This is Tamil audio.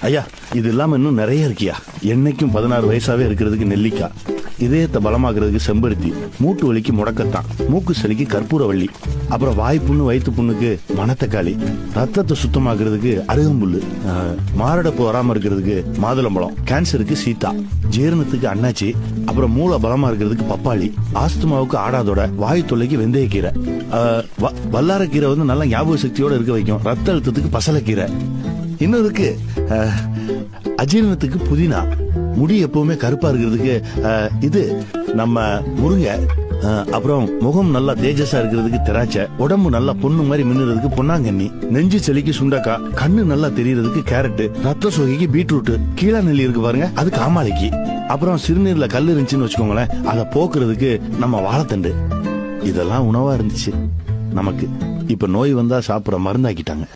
ஐயா, இது இல்லாம இன்னும் நிறைய இருக்கியா. என்னைக்கும் 16 வயசாவே இருக்கிறதுக்கு நெல்லிக்காய், இதயத்தை பலமாக்குறதுக்கு செம்பருத்தி, மூட்டு வலிக்கு முடக்கத்தான், மூக்கு சளிக்கு கற்பூரவள்ளி, அப்புறம் வாய்ப்புண்ணு வயிற்று புண்ணுக்கு மணத்தக்காளி, ரத்தத்தை சுத்தமாக்குறதுக்கு அருகம்புல்லு, மாரடைப்பு வராம இருக்கிறதுக்கு மாதுளம்பழம், கேன்சருக்கு சீத்தா, ஜீரணத்துக்கு அன்னாச்சி, அப்புறம் மூளை பலமா இருக்கிறதுக்கு பப்பாளி, ஆஸ்துமாவுக்கு ஆடாதோட, வாயு தொல்லைக்கு வெந்தயக்கீரை, வல்லாரக்கீரை வந்து நல்லா ஞாபக சக்தியோட இருக்க வைக்கும், ரத்த அழுத்தத்துக்கு பசலைக்கீரை, இன்னும் இருக்கு அஜீரணத்துக்கு புதினா, முடி எப்பவுமே கருப்பா இருக்கிறதுக்கு இது நம்ம முருங்கை, அப்புறம் முகம் நல்லா தேஜஸா இருக்கிறதுக்கு திராட்சை, உடம்பு நல்லா பொண்ணு மாதிரி மின்னுறதுக்கு பொன்னாங்கண்ணி, நெஞ்சு செளிக்கு சுண்டக்காய், கண்ணு நல்லா தெரியறதுக்கு கேரட், ரத்த சோகைக்கு பீட்ரூட், கீழா நெல்லி இருக்கு பாருங்க அது காமாலைக்கு, அப்புறம் சிறுநீர்ல கல் இருந்துச்சுன்னு வச்சுக்கோங்களேன் அதை போக்குறதுக்கு நம்ம வாழைத்தண்டு. இதெல்லாம் உணவா இருந்துச்சு நமக்கு. இப்ப நோய் வந்தா சாப்பிட மருந்தாக்கிட்டாங்க.